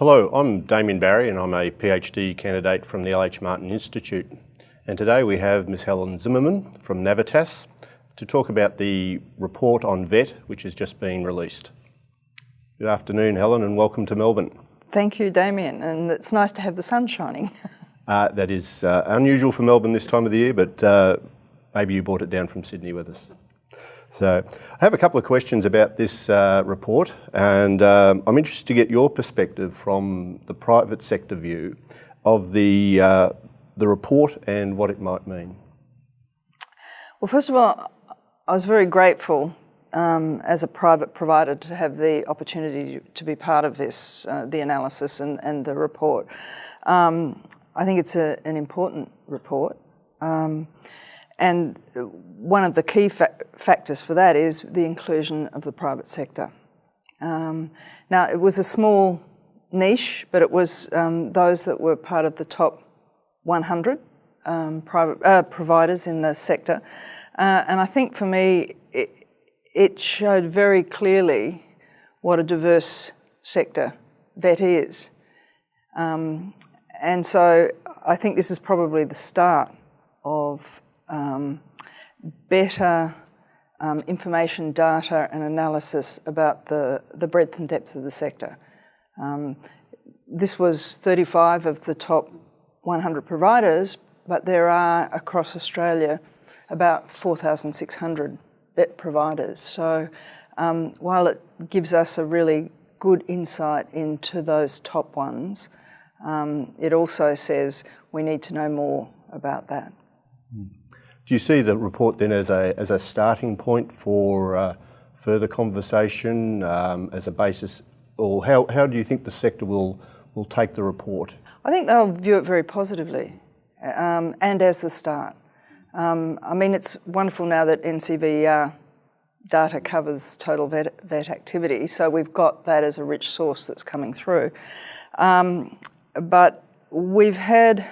Hello, I'm Damian Barry and I'm a PhD candidate from the LH Martin Institute. And today we have Ms. Helen Zimmerman from Navitas to talk about the report on VET, which has just been released. Good afternoon, Helen, and welcome to Melbourne. Thank you, Damian, and it's nice to have the sun shining. That is unusual for Melbourne this time of the year, but maybe you brought it down from Sydney with us. So I have a couple of questions about this report, and I'm interested to get your perspective from the private sector view of the report and what it might mean. Well, first of all, I was very grateful as a private provider to have the opportunity to be part of this, the analysis and the report. I think it's an important report. And one of the key factors for that is the inclusion of the private sector. Now, it was a small niche, but it was those that were part of the top 100 private providers in the sector. And I think for me, it showed very clearly what a diverse sector VET is. And so I think this is probably the start of better information, data and analysis about the breadth and depth of the sector. This was 35 of the top 100 providers, but there are across Australia about 4,600 VET providers. So while it gives us a really good insight into those top ones, it also says we need to know more about that. Do you see the report then as a starting point for further conversation, as a basis, or how do you think the sector will take the report? I think they'll view it very positively, and as the start. I mean, it's wonderful now that NCVER data covers total VET activity, so we've got that as a rich source that's coming through. But we've had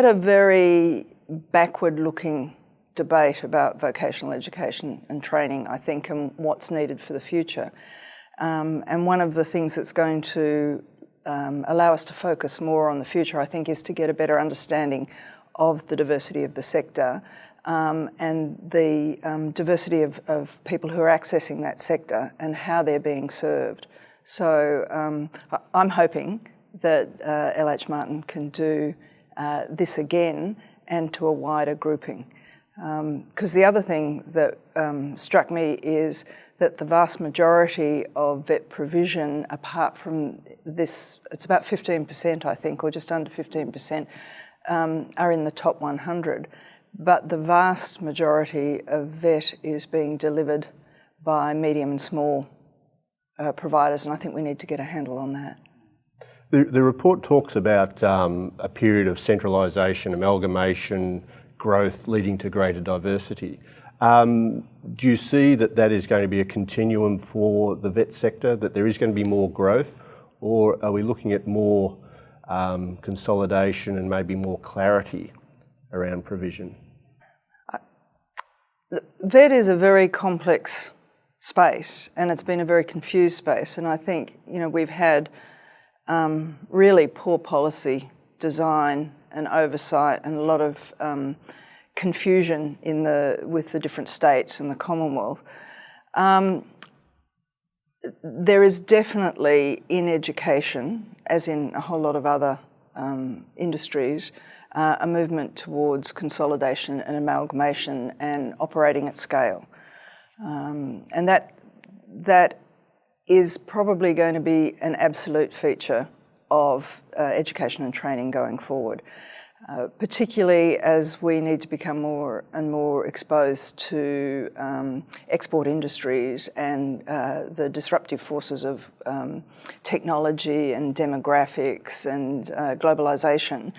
a very backward-looking debate about vocational education and training, I think, and what's needed for the future. And one of the things that's going to allow us to focus more on the future, I think, is to get a better understanding of the diversity of the sector and the diversity of people who are accessing that sector and how they're being served. So I'm hoping that LH Martin can do this again and to a wider grouping. Because the other thing that struck me is that the vast majority of VET provision, apart from this, it's about 15%, I think, or just under 15%, are in the top 100. But the vast majority of VET is being delivered by medium and small providers, and I think we need to get a handle on that. The report talks about a period of centralisation, amalgamation, growth leading to greater diversity. Do you see that is going to be a continuum for the VET sector, that there is going to be more growth, or are we looking at more consolidation and maybe more clarity around provision? VET is a very complex space, and it's been a very confused space, and I think we've had really poor policy design and oversight and a lot of confusion with the different states and the Commonwealth. There is definitely in education, as in a whole lot of other industries, a movement towards consolidation and amalgamation and operating at scale. And that is probably going to be an absolute feature of education and training going forward, particularly as we need to become more and more exposed to export industries and the disruptive forces of technology and demographics and globalisation.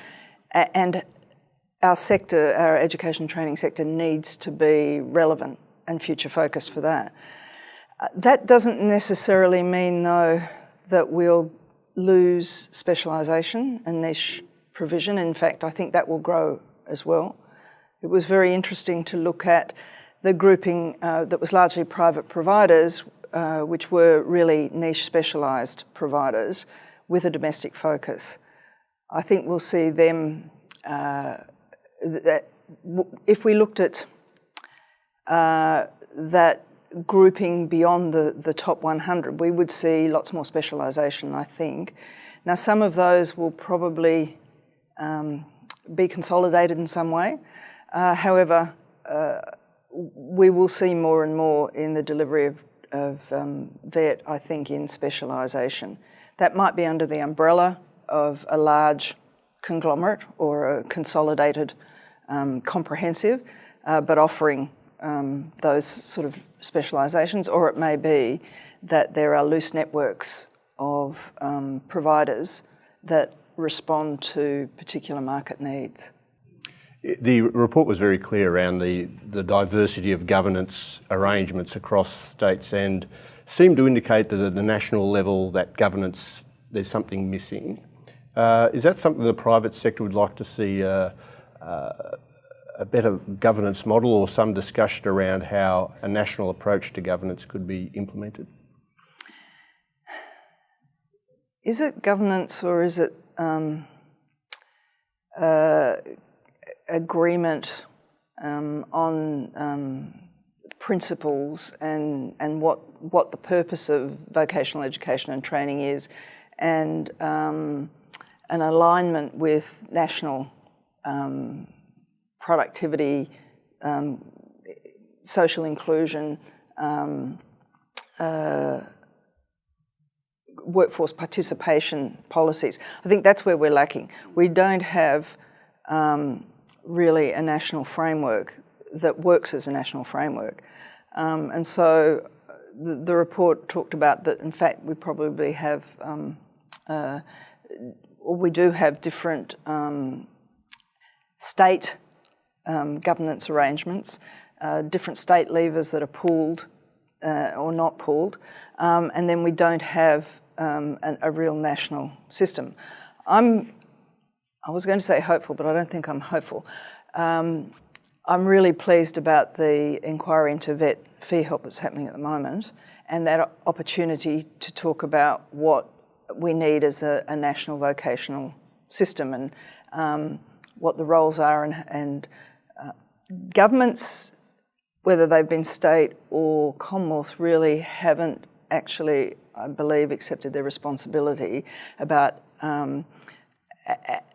And our sector, our education and training sector, needs to be relevant and future focused for that. That doesn't necessarily mean, though, that we'll lose specialisation and niche provision. In fact, I think that will grow as well. It was very interesting to look at the grouping that was largely private providers which were really niche specialised providers with a domestic focus. I think we'll see them, if we looked at that grouping beyond the top 100, we would see lots more specialisation, I think. Now, some of those will probably be consolidated in some way. However, we will see more and more in the delivery of vet, I think, in specialisation. That might be under the umbrella of a large conglomerate or a consolidated comprehensive, but offering those sort of specialisations, or it may be that there are loose networks of providers that respond to particular market needs. The report was very clear around the diversity of governance arrangements across states and seemed to indicate that at the national level that governance, there's something missing. Is that something the private sector would like to see a better governance model or some discussion around how a national approach to governance could be implemented? Is it governance or is it agreement on principles and what the purpose of vocational education and training is, and an alignment with national productivity, social inclusion, workforce participation policies. I think that's where we're lacking. We don't have really a national framework that works as a national framework. And so the report talked about that, in fact, we probably have, or we do have different state governance arrangements, different state levers that are pooled or not pooled, and then we don't have a real national system. I was going to say hopeful, but I don't think I'm hopeful. I'm really pleased about the inquiry into vet fee help that's happening at the moment, and that opportunity to talk about what we need as a national vocational system and what the roles are, and governments, whether they've been state or Commonwealth, really haven't actually, I believe, accepted their responsibility about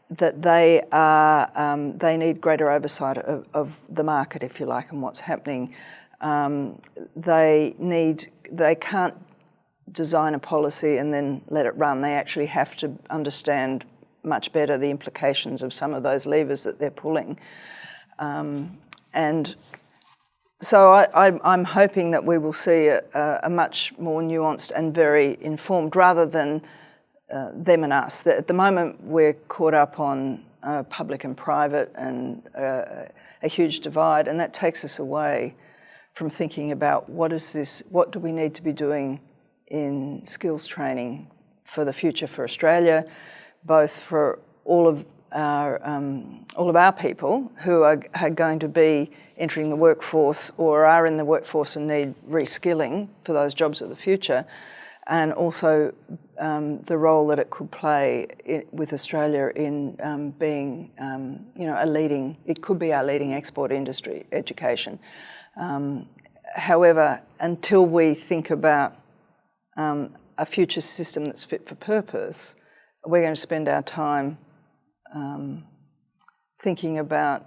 that they need greater oversight of the market, if you like, and what's happening. They can't design a policy and then let it run. They actually have to understand much better the implications of some of those levers that they're pulling. And so I'm hoping that we will see a much more nuanced and very informed, rather than them and us. At the moment, we're caught up on public and private and a huge divide, and that takes us away from thinking about what do we need to be doing in skills training for the future for Australia, both for all of our people who are going to be entering the workforce or are in the workforce and need reskilling for those jobs of the future, and also the role that it could play with Australia in being, it could be our leading export industry, education. However, until we think about a future system that's fit for purpose, we're going to spend our time thinking about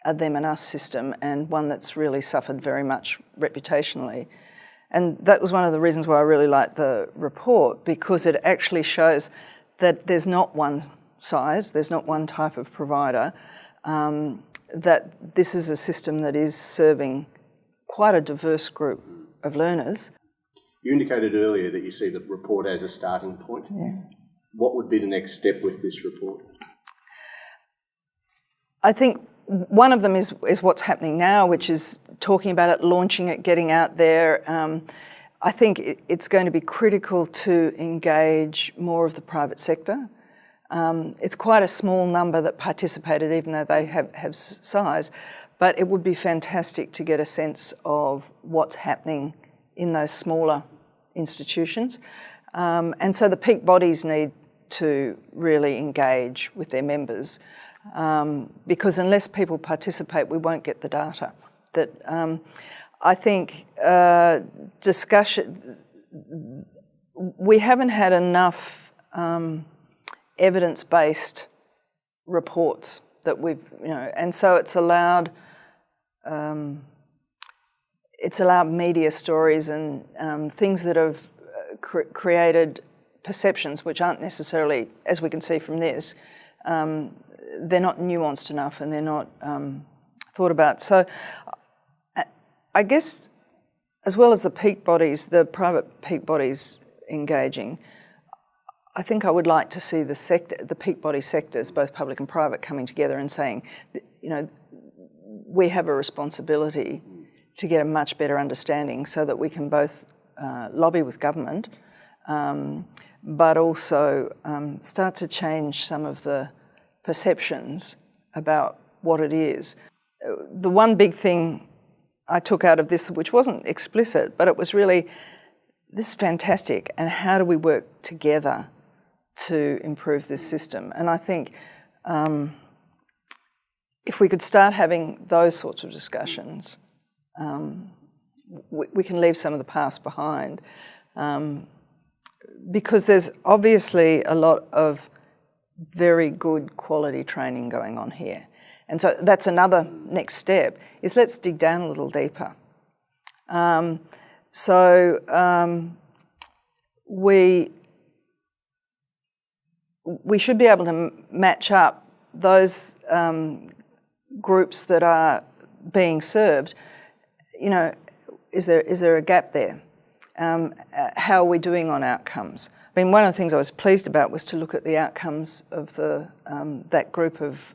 a them and us system, and one that's really suffered very much reputationally. And that was one of the reasons why I really liked the report, because it actually shows that there's not one size, there's not one type of provider, that this is a system that is serving quite a diverse group of learners. You indicated earlier that you see the report as a starting point. Yeah. What would be the next step with this report? I think one of them is what's happening now, which is talking about it, launching it, getting out there. I think it's going to be critical to engage more of the private sector. It's quite a small number that participated, even though they have size, but it would be fantastic to get a sense of what's happening in those smaller institutions. And so the peak bodies need to really engage with their members, because unless people participate, we won't get the data. That I think discussion, we haven't had enough evidence-based reports that we've, and so it's allowed media stories and things that have created perceptions which aren't necessarily, as we can see from this, they're not nuanced enough and they're not thought about. So I guess as well as the peak bodies, the private peak bodies engaging, I think I would like to see the peak body sectors, both public and private, coming together and saying, we have a responsibility to get a much better understanding so that we can both lobby with government, but also start to change some of the perceptions about what it is. The one big thing I took out of this, which wasn't explicit, but it was really, this is fantastic, and how do we work together to improve this system? And I think if we could start having those sorts of discussions, we can leave some of the past behind, because there's obviously a lot of very good quality training going on here. And so that's another next step, is let's dig down a little deeper. We should be able to match up those groups that are being served. Is there a gap there? How are we doing on outcomes? I mean, one of the things I was pleased about was to look at the outcomes of that group of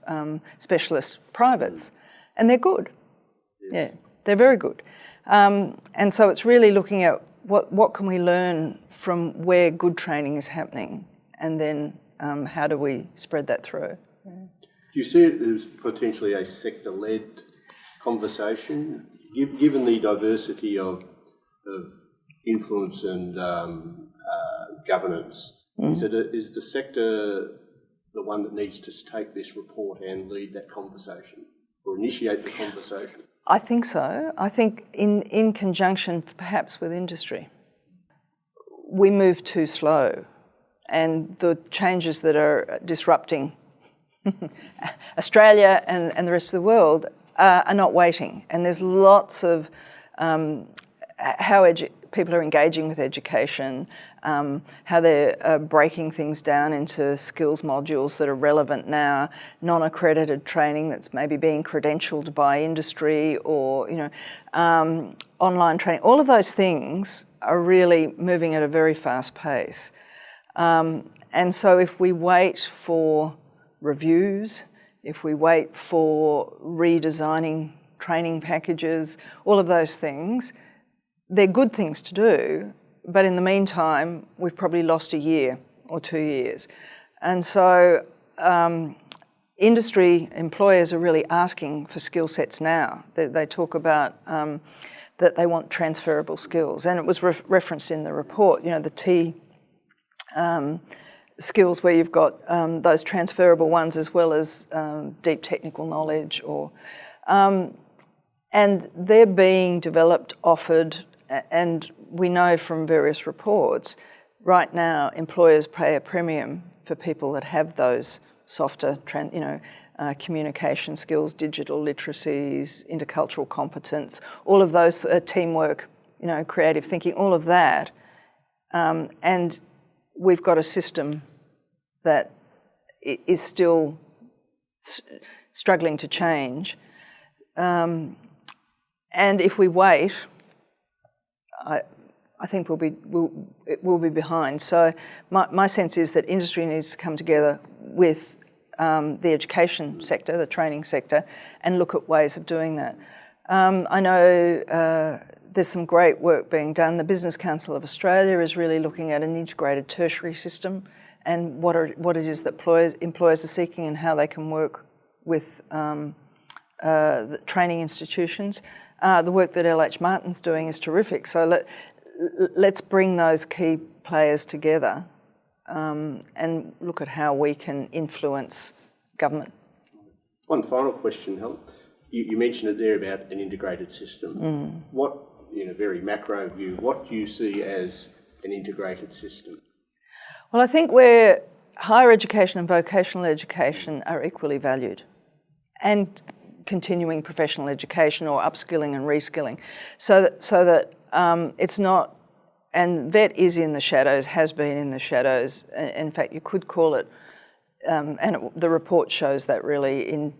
specialist privates, and they're good. Yeah, they're very good. And so it's really looking at what can we learn from where good training is happening, and then how do we spread that through? Yeah. Do you see it as potentially a sector-led conversation, given the diversity of influence and governance? Is the sector the one that needs to take this report and lead that conversation, or initiate the conversation? I think so. I think in conjunction perhaps with industry. We move too slow, and the changes that are disrupting Australia and the rest of the world are not waiting. And there's lots of how people are engaging with education, how they're breaking things down into skills modules that are relevant now, non-accredited training that's maybe being credentialed by industry, or online training. All of those things are really moving at a very fast pace. And so if we wait for reviews, if we wait for redesigning training packages, all of those things, they're good things to do, but in the meantime, we've probably lost a year or 2 years. And so industry employers are really asking for skill sets now. They talk about that they want transferable skills, and it was referenced in the report, the T skills, where you've got those transferable ones as well as deep technical knowledge, and they're being developed, offered, and we know from various reports, right now employers pay a premium for people that have those softer, communication skills, digital literacies, intercultural competence, all of those, teamwork, creative thinking, all of that, and we've got a system that is still struggling to change. And if we wait, I think we'll be behind. So my sense is that industry needs to come together with the education sector, the training sector, and look at ways of doing that. I know there's some great work being done. The Business Council of Australia is really looking at an integrated tertiary system and what it is that employers are seeking and how they can work with the training institutions. The work that LH Martin's doing is terrific. So let's bring those key players together and look at how we can influence government. One final question, Helen. You mentioned it there about an integrated system. What, in a very macro view, what do you see as an integrated system? Well, I think where higher education and vocational education are equally valued, and continuing professional education or upskilling and reskilling, so that it's not, and VET is in the shadows, has been in the shadows. In fact, you could call it, the report shows that really in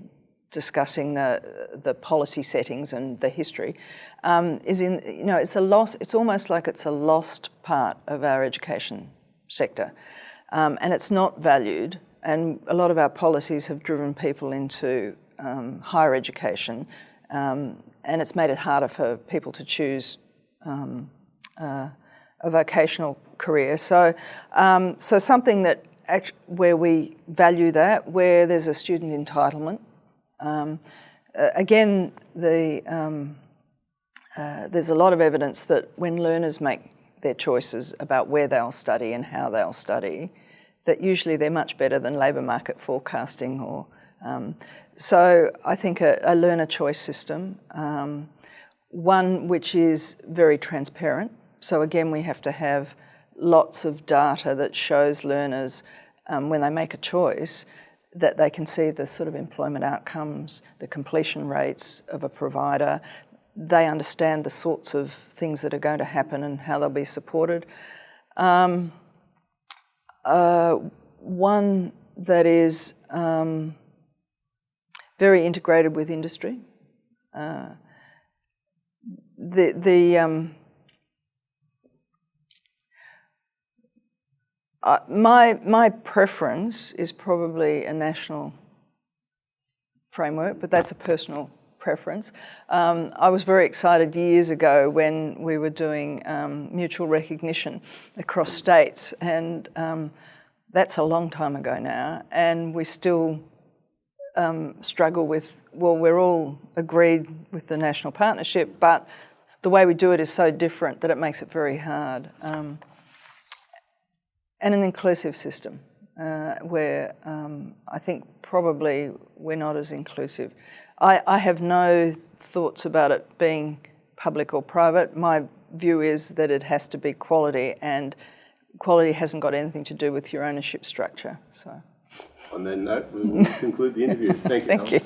discussing the policy settings and the history, it's almost like it's a lost part of our education sector, and it's not valued, and a lot of our policies have driven people into higher education, and it's made it harder for people to choose a vocational career. So something that where we value that, where there's a student entitlement. Again, there's a lot of evidence that when learners make their choices about where they'll study and how they'll study, that usually they're much better than labour market forecasting. So I think a learner choice system, one which is very transparent. So again, we have to have lots of data that shows learners when they make a choice that they can see the sort of employment outcomes, the completion rates of a provider. They understand the sorts of things that are going to happen and how they'll be supported. One that is very integrated with industry. My preference is probably a national framework, but that's a personal preference. I was very excited years ago when we were doing mutual recognition across states, and that's a long time ago now, and we still struggle with, well, we're all agreed with the national partnership, but the way we do it is so different that it makes it very hard. And an inclusive system where I think probably we're not as inclusive. I have no thoughts about it being public or private. My view is that it has to be quality, and quality hasn't got anything to do with your ownership structure. So, on that note, we will conclude the interview. Thank you. Thank you.